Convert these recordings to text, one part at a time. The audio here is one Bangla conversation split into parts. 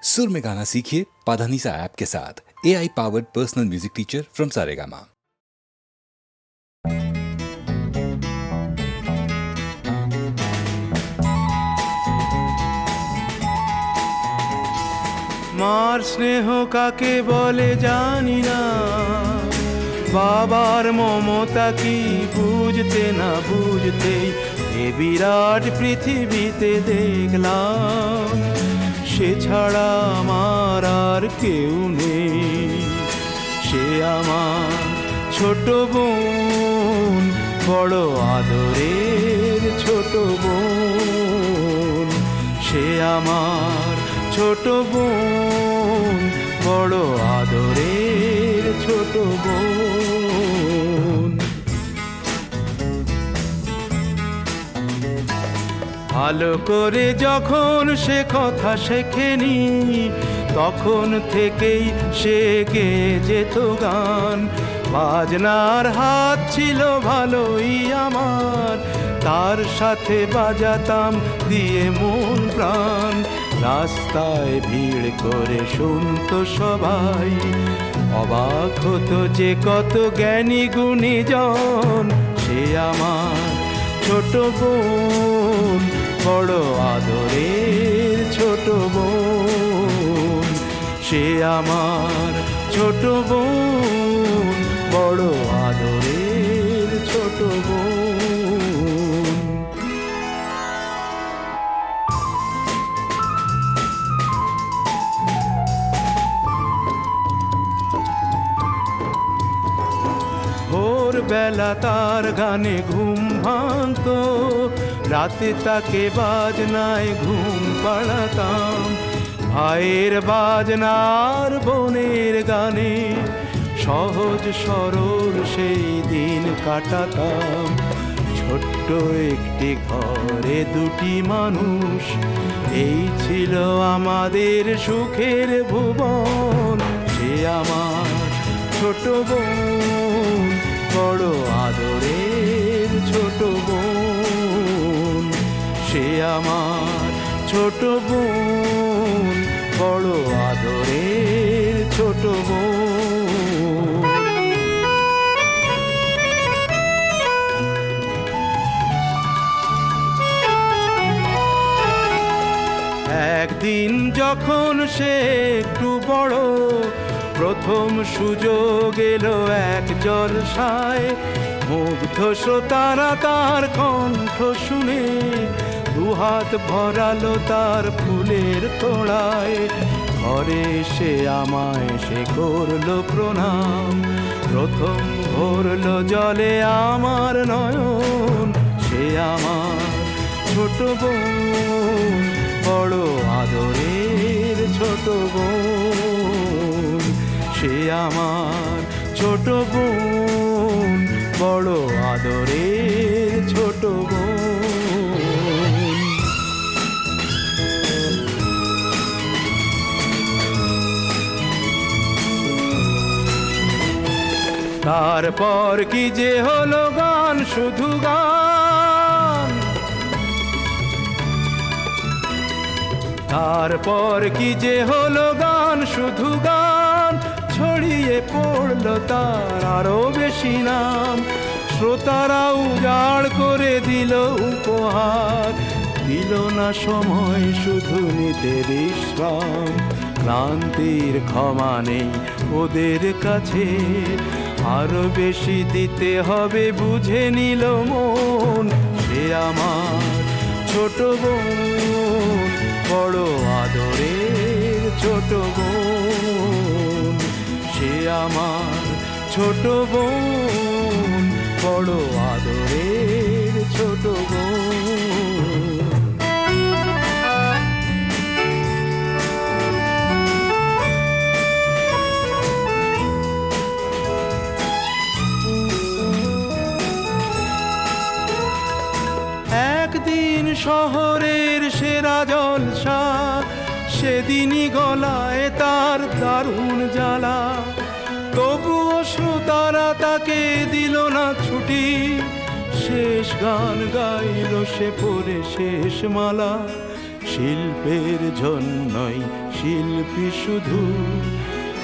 सुर में गाना सीखिए पाधानीसा ऐप के साथ। AI powered personal music teacher from Saregama. মার স্নেহ কাকে বলে জানি না, বাবার মমতা কি বুঝতে না বুঝতেই এ বিরাট পৃথিবীতে দেখলাম সে ছাড়া আমার আর কেউ নেই। সে আমার ছোট বোন, বড় আদরের ছোট বোন। সে আমার ছোট বোন, বড় আদরের ছোট বোন। ভালো করে যখন সে কথা শেখেনি, তখন থেকেই সে গেয়ে যেত গান। বাজনার হাত ছিল ভালোই আমার, তার সাথে বাজাতাম দিয়ে মন প্রাণ। রাস্তায় ভিড় করে শুনতো সবাই, অবাক হতো যে কত জ্ঞানী গুণীজন। সে আমার ছোট বোন, বড় আদরের ছোট বোন। সে আমার ছোট বোন, বড় আদরের ছোট বোন। ভোরবেলা তার গানে ঘুম ভাঙতো, রাতে তাকে বাজনায় ঘুম পাড়াতাম। ভাইয়ের বাজনার বোনের গানে সহজ সরল সেই দিন কাটাতাম। ছোট্ট একটি ঘরে দুটি মানুষ, এই ছিল আমাদের সুখের ভুবন। সে আমার ছোট বোন, বড় আদরের ছোট বোন। সে আমার ছোট বোন, বড় আদরের ছোট বোন। একদিন যখন সে একটু বড়, প্রথম সুযোগ এলো এক জলসায়। মুগ্ধ শ্রোতারা তার কণ্ঠ শুনে দুহাত ভরালো তার ফুলের তোড়ায়। ঘরে সে আমায় সে করলো প্রণাম, প্রথম ভরলো জলে আমার নয়ন। সে আমার ছোট বোন, বড় আদরের ছোট বোন। সে আমার ছোট বোন, বড় আদরের ছোট বোন। তারপর কি যে হলো গান, শুধু গান। তারপর কি যে হলো গান, শুধু গান। ছড়িয়ে পড়লো তার আরো বেশি নাম। শ্রোতারা উজাড় করে দিল উপহার, দিল না সময় শুধু নিতে বিশ্রাম। ক্লান্তির ক্ষমা নেই ওদের কাছে, আরো বেশি দিতে হবে বুঝে নিল মন। সে আমার ছোট বোন, বড় আদরের ছোট বোন। সে আমার ছোট বোন, বড় আদরের ছোট বোন। একদিন শহরের সেরা জলসা, সেদিনই গলায় তার দারুণ জ্বালা। তবুও শ্রোতারা তাকে দিল না ছুটি, শেষ গান গাইল সে পরে শেষ মালা। শিল্পের জন্যই শিল্পী শুধু,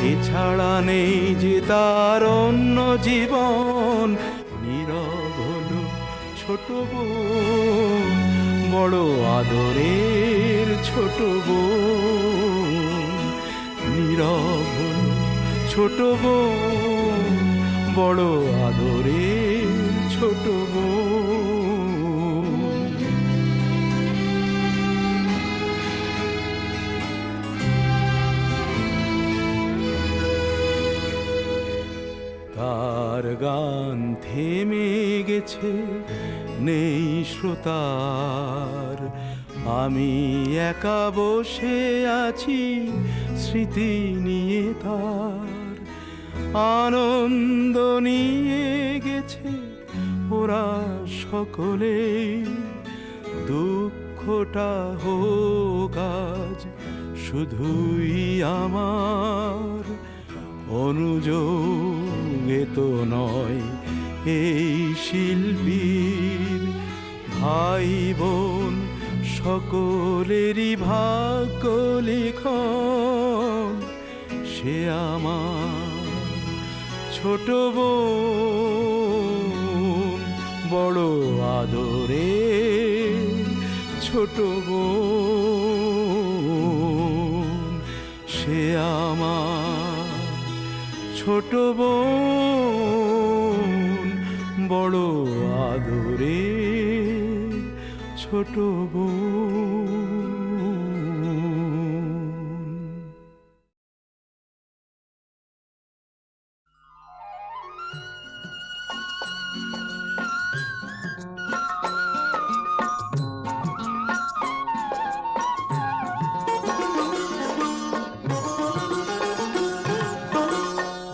এছাড়া নেই যে তার অন্য জীবন। নীরব হলো ছোট বোন, বড় আদরের ছোট বোন। নীরব হলো ছোট বোন, বড় আদরের ছোট বোন। তার গান থেমে গেছে, নেই শ্রোতার। আমি একা বসে আছি স্মৃতি নিয়ে তার। আনন্দ নিয়ে গেছে ওরা সকলে, দুঃখটা হোক আজ শুধুই আমার। অনুযোগে তো নয় এই শিল্পীর, ভাই বোন সকলেরই ভাগ্য লিখন। সে আমার ছোট বোন, বড় আদরে ছোট বোন। সে আমার ছোট বোন, বড় আদরে ছোট বোন।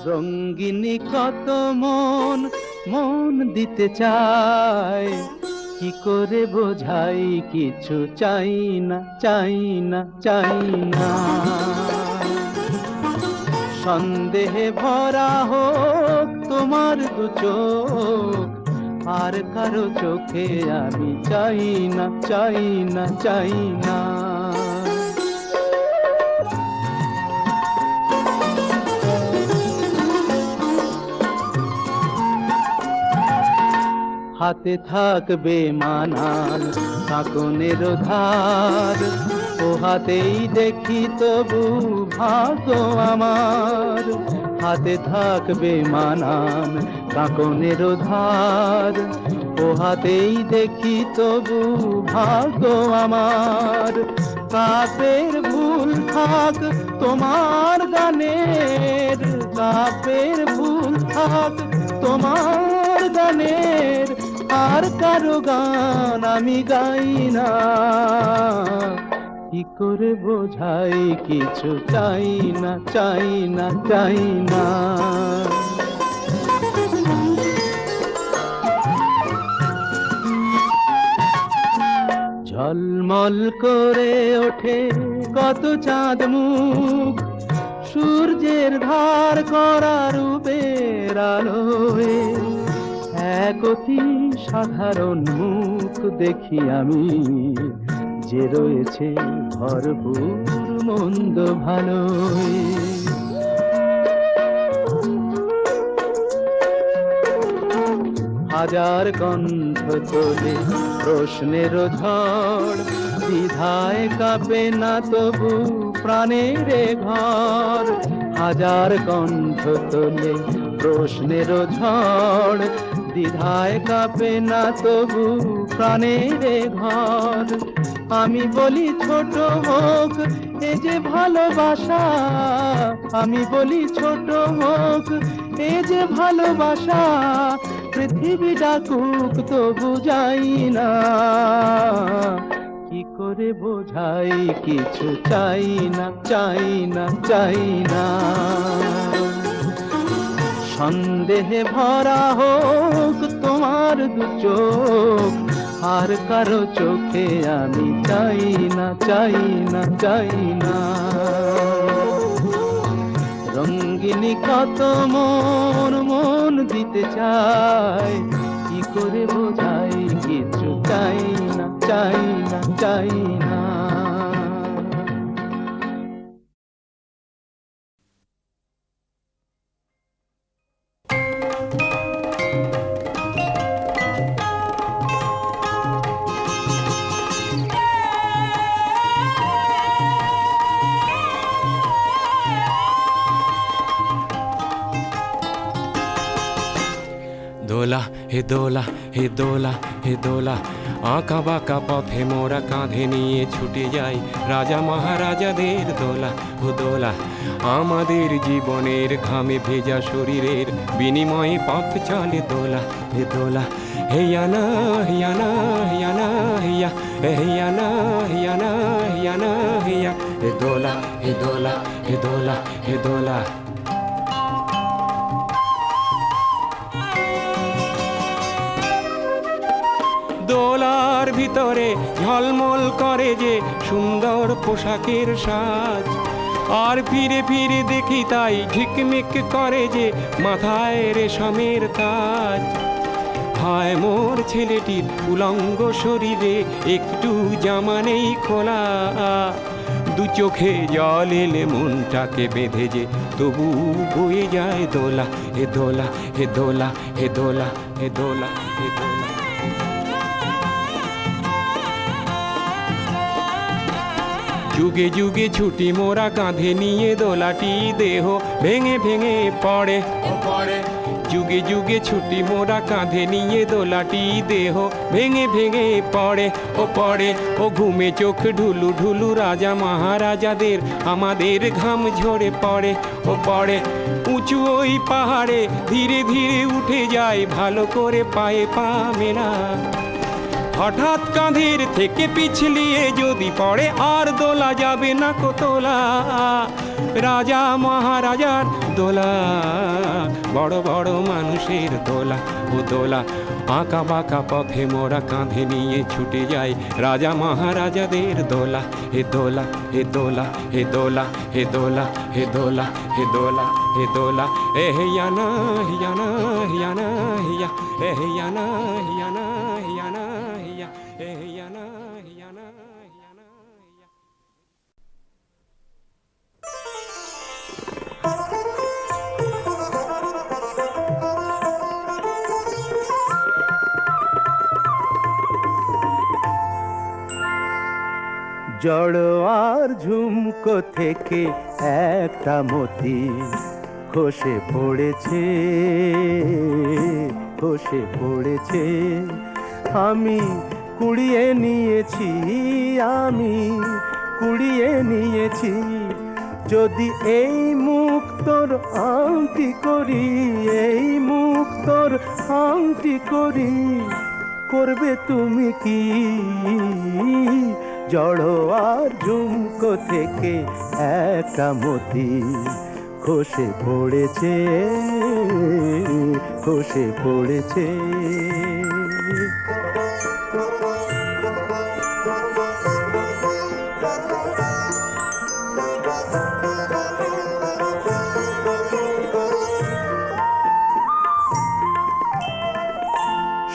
রঙ্গিনী কত মন মন দিতে চায়, কি করে বোঝাই কিছু চাই না চাই না চাই না। সন্দেহে ভরা হোক তোমার দু চোখ, আর কারো চোখে আমি চাই না চাই না চাই না। হাতে থাকবে মানান কাকনের ধার, ও হাতেই দেখি তবু ভাগ্য আমার। হাতে থাকবে মানান কাকনের ধার, ও হাতেই দেখি তবু ভাগ্য আমার। কাপের ভুল থাক তোমার গানের, কাপের ভুল থাক তোমার গানের, আর কারো গান আমি গাই না। কি করে বোঝাই কিছু চাই না চাই না চাই না। ঝলমল করে ওঠে কত চাঁদ মুখ, সূর্যের ধার করা রূপের আলোয়। এক অতি সাধারণ মুখ দেখি আমি, যে রয়েছে ভরপুর মন্দ ভালোয়। হাজার কণ্ঠ তোলে প্রশ্নের ঝড়, দ্বিধায় কাঁপে না তবু প্রাণের ঘর। হাজার কণ্ঠ তোলে প্রশ্নের ঝড়, দ্বিধায় কাঁপে না তবু প্রাণের ঘর। আমি বলি ছোট হোক এ যে ভালোবাসা, আমি বলি ছোট হোক এ যে ভালোবাসা। পৃথিবী ডাকুক তবু যাই না, কি করে বোঝাই কিছু চাই না চাই না চাই না। সন্দেহে ভরা হোক তোমার দু চোখ, আর কারো চোখে আমি চাই না চাই না চাই না। রঙ্গিনী কত মন মন দিতে চায়, কি করে বোঝাই কিছু চাই না চাই না চাই না। দোলা হে দোলা হে দোলা হে দোলা, আঁকা বাঁকা পথে মোরা কাঁধে নিয়ে ছুটে যাই রাজা মহারাজাদের দোলা ও দোলা। আমাদের জীবনের ঘামে ভেজা শরীরের বিনিময়ে পথ চলে দোলা হে দোলা। হেয়ানা হিয়ানা হিয়ানা হিয়া, হেয়ানা হিয়ানা হিয়ানা হিয়া, হে দোলা হে দোলা হে দোলা হে দোলা। দোলার ভিতরে ঝলমল করে যে সুন্দর পোশাকের সাজ, আর ফিরে ফিরে দেখি তাই ঝিকমিক করে যে মাথায় রেশমের তাজ। হায় মোর ছেলেটির উলঙ্গ শরীরে একটু জামা নেই খোলা, দু চোখে জল এলে মনটাকে বেঁধে যে তবু বয়ে যায় দোলা হে দোলা হে দোলা হে দোলা হে দোলা হে দোলা। যুগে যুগে ছুটি মোরা কাঁধে নিয়ে দোলাটি দেহ ভেঙে ভেঙে পড়ে পড়ে। যুগে যুগে ছুটি মোরা কাঁধে নিয়ে দোলাটি দেহ ভেঙে ভেঙে পড়ে পড়ে। ও ঘুমে চোখ ঢুলু ঢুলু রাজা মহারাজাদের আমাদের ঘাম ঝরে পড়ে পড়ে। উঁচু ওই পাহাড়ে ধীরে ধীরে উঠে যায় ভালো করে পায়ে পা মেলা, হঠাৎ কাঁধের থেকে পিছলিয়ে যদি পড়ে আর দোলা যাবে না কো তোলা। রাজা মহারাজার দোলা, বড় বড় মানুষের দোলা ও দোলা। আঁকা বাঁকা পথে মোরা কাঁধে নিয়ে ছুটে যাই রাজা মহারাজাদের দোলা হে দোলা হে দোলা হে দোলা হে দোলা হে দোলা হে দোলা হে দোলা। এ হিয়ানা হিয়ানা হিয়ানা হিয়া, এ হিয়ানা হিয়ানা হিয়ানা হিয়া, এ হিয়ানা হিয়ানা হিয়ানা হিয়া। জড়োয়ার ঝুমকো থেকে একটা মতি খসে পড়েছে, খসে পড়েছে। আমি কুড়িয়ে নিয়েছি, আমি কুড়িয়ে নিয়েছি। যদি এই মুক্তোর আংটি করি, এই মুক্তোর আংটি করি, করবে তুমি কি? জড়োয়ার ঝুমকো থেকে একটা মতি খসে পড়েছে, খসে পড়েছে।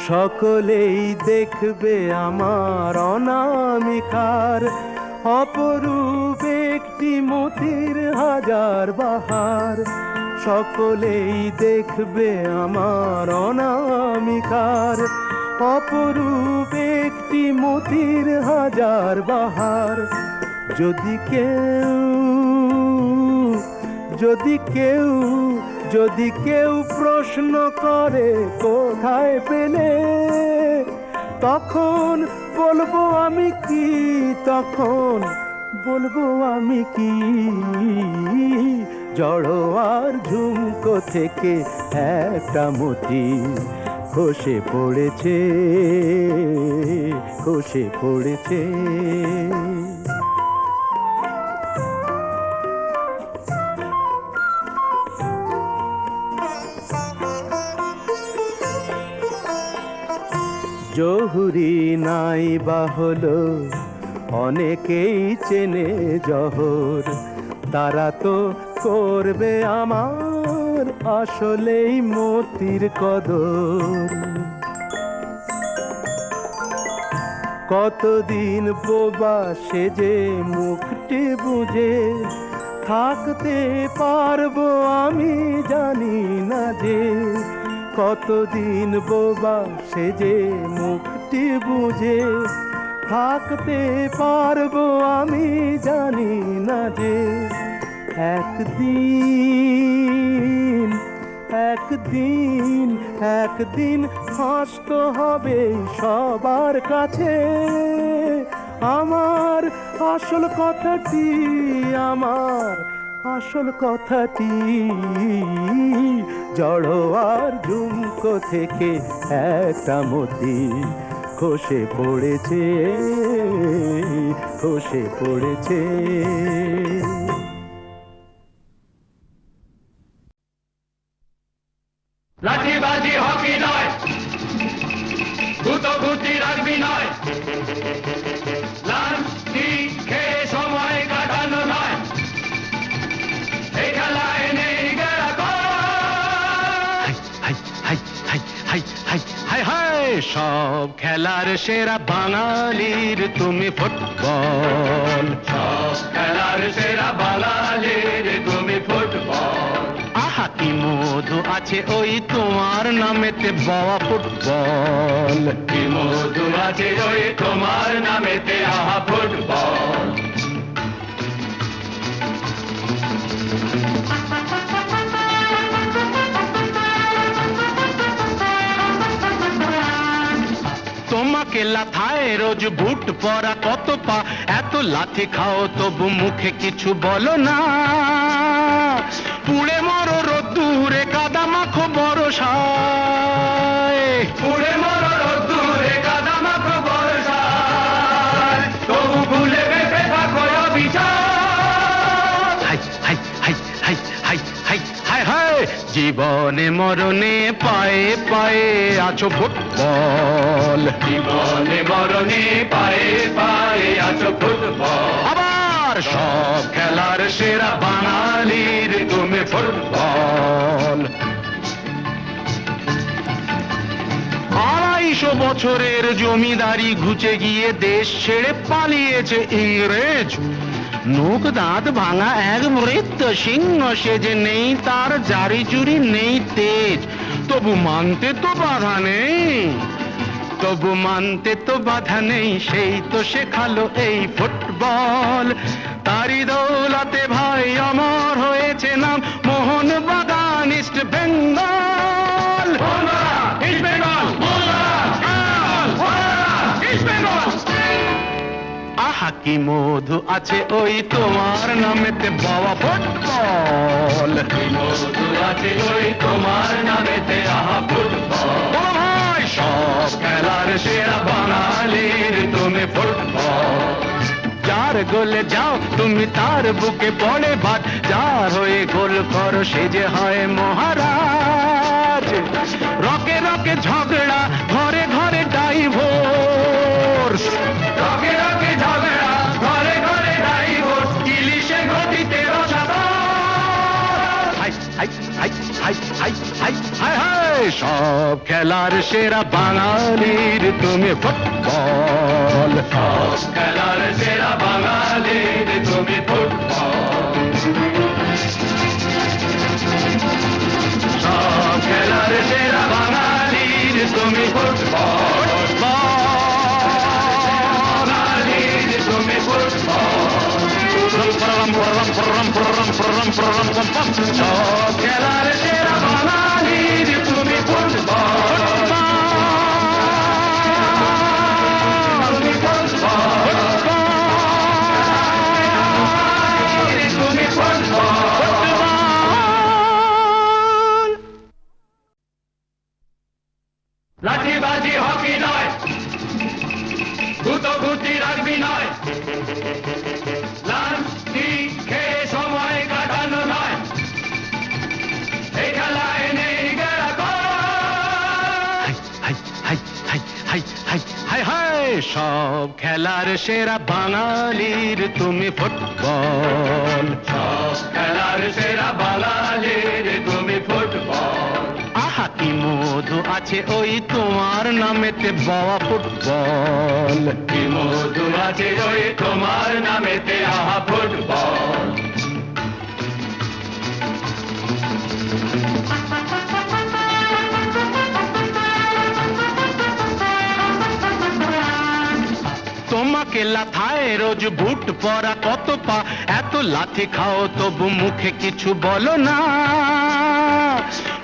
সকলেই দেখবে আমার অনামিকার অপরূপ একটি মতির হাজার বাহার। সকলেই দেখবে আমার অনামিকার অপরূপ একটি মতির হাজার বাহার। যদি কেউ, যদি কেউ, যদি কেউ প্রশ্ন করে কোথায় পেলে, তখন বলবো আমি কি, তখন বলবো আমি কি? জড়োয়ার ঝুমকো থেকে একটা মতি খসে পড়েছে, খসে পড়েছে। জহুরি নাই বা হলো অনেকেই চেনে জহর, তারা তো করবে আমার আসলেই মতির কদর। কতদিন বোবা সেজে মুখটি বুঝে থাকতে পারবো আমি জানি না যে। কতদিন বোবা সেজে মুখটি বুঝে থাকতে পারবো আমি জানি না যে। একদিন একদিন একদিন হাসতে হবে সবার কাছে আমার আসল কথাটি, আমার আসল কথাটি জড়ো আর ঝুমকো থেকে একটা মতি খসে পড়েছে, খসে পড়েছে। লাঠিবাজি হকি নয়, গুতগুতি রাখবি নয়, লাঠি খেয়ে সময় কাটানো নয়, এই খেলায় নেই সব খেলার সেরা বাঙালির তুমি ফুটবল, সব খেলার সেরা বাঙালির তুমি ফুটবল। আহা কি মধু আছে ওই তোমার নামেতে বাবা ফুটবল, কি মধু আছে ওই তোমার নামেতে আহা ফুটবল। তোমাকে লাথায় রোজ বুট পরা কত পা, এত লাথি খাও তবু মুখে কিছু বলো না, পুড়ে মরো রোদ্দুরে কাদা মাখো বরসায়, পুড়ে মরো রোদ্দুরে কাদা মাখো বরসায়, তবু ভুলে বেঁচে থাকো অবিচার। হাই হাই হাই হাই হাই হাই হাই হাই জীবনে মরণে পায়ে পায়ে আছো ফুটবল, জীবনে মরণে পায়ে পায়ে আছো ফুটবল। আবার সব খেলার সেরা বাঙালির তুমি ফুটবল। 250 বছরের জমিদারি ঘুচে গিয়ে দেশ ছেড়ে পালিয়েছে ইংরেজ, মুখ দাঁত ভাঙা এক মৃত্যু সিংহ সেজে, নেই তার জারি জুরি নেই তেজ, তবু মানতে তো বাধা নেই, তবু মানতে তো বাধা নেই, সেই তো শেখালো এই ফুটবল। তারি দৌলতে ভাই অমর হয়েছে নাম Mohun Bagan east Bengal, east Bengal, east Bengal. আহা কি মধু আছে ওই তোমার নামেতে বাবা ফুটবল, কি মধু আছে ওই তোমার নামেতে আহা ফুটবল। ও ভাই সব খেলার সেরা বাঙালির তুমি ফুটবল। যার গোলে যাও তুমি তার বুকে পড়ে ভাত, যার হয়ে গোল করো সে যে হয় মহারাজ, রকে রকে ঝগড়া ঘরে ঘরে ডাইভোর্স, রকে রকে ঝগড়া ঘরে ঘরে ডাইভোর্স, ইলিশে ঘটিতে রসাতল। হাই হাই হাই হাই হাই হাই হাই হাই সব খেলার সেরা বাঙালির তুমি ফুটবল, সব খেলার সেরা বাঙালির তুমি ফুটবল, সব খেলার সেরা বাঙালির তুমি ফুটবল, বাঙালির তুমি ফুটবল। সব খেলার সেরা বাঙালির তুমি ফুটবল, তুমি ফুটবল, তুমি ফুটবল। লাঠিবাজি হকি নয়, গুতগুতি রাখবি নয়, লাঠি খেয়ে সময় কাটানো নয়, এই খেলায় নেই সব খেলার সেরা বাঙালির তুমি ফুটবল, সব খেলার সেরা বাঙালির তুমি ফুটবল। আহা কি মধু আছে ওই তোমার নামেতে বাবা ফুটবল, কি মধু আছে ওই তোমার নামেতে আহা ফুটবল। তোমাকে লাথায় রোজ বুট পরা কত পা, এত লাথি খাও তবু মুখে কিছু বলো না,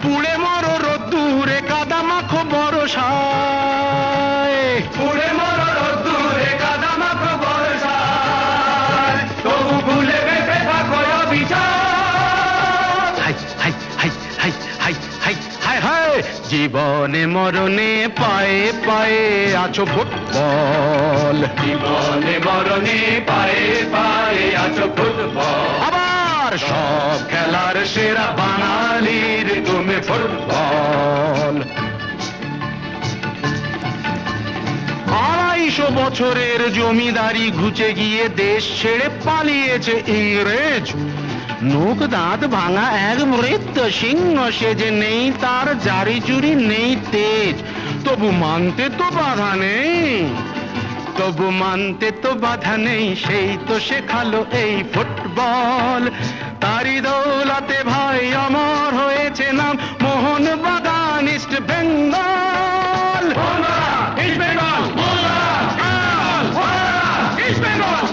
পুড়ে মরো রোদ্দুরে কাদা মাখো বরসায়, পুড়ে মরো রোদ্দুরে কাদা মাখো বরসায়, তবু ভুলে বেঁচে থাকো অবিচার। হাই হাই হাই হাই হাই হাই হাই হাই, জীবনে মরণে পায়ে পায়ে আছো ফুটবল, জীবনে মরণে পায়ে পায়ে আছো ফুটবল। আবার সব খেলার সেরা বাঙালির তুমি ফুটবল। 250 বছরের জমিদারি ঘুচে গিয়ে দেশ ছেড়ে পালিয়েছে ইংরেজ। মুখ দাঁত ভাঙা এক মৃত্যু সিংহ সেজে, নেই তার জারি জুরি নেই তেজ, তবু মানতে তো বাধা নেই, তবু মানতে তো বাধা নেই, সেই তো শেখালো এই ফুটবল। তারি দৌলতে ভাই অমর হয়েছে নাম Mohun Bagan east Bengal. East Bengal, east Bengal.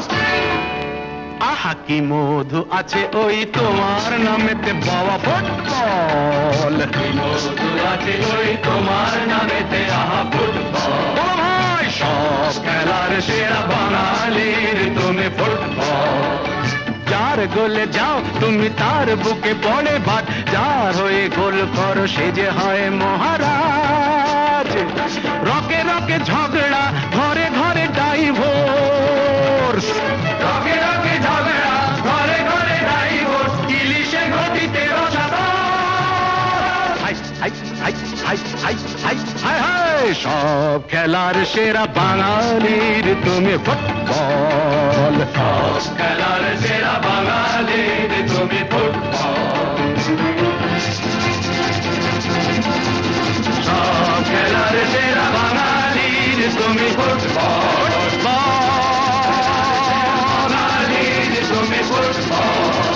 আহা কি মধু আছে ওই তোমার নামেতে বাবা ফুটবল, কি মধু আছে ওই তোমার নামেতে আহা ফুটবল। ও ভাই সব খেলার সেরা বাঙালির তুমি ফুটবল। যার গোলে যাও তুমি তার বুকে পড়ে ভাত, যার হয়ে গোল করো সে যে হয় মহারাজ। রকে রকে ঝগড়া ঘরে ঘরে ডাইভোর্স, রকে রকে ঝগড়া ঘরে ঘরে ডাইভোর্স, ইলিশে ঘটিতে রসাতল। হাই হাই হাই হাই হাই হাই হাই হাই, সব খেলার সেরা বাঙালির তুমি ফুটবল, সব খেলার সেরা বাঙালির তুমি ফুটবল। সব খেলার সেরা বাঙালির তুমি ফুটবল, বাঙালির তুমি ফুটবল।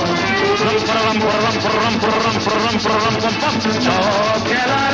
সব খেলার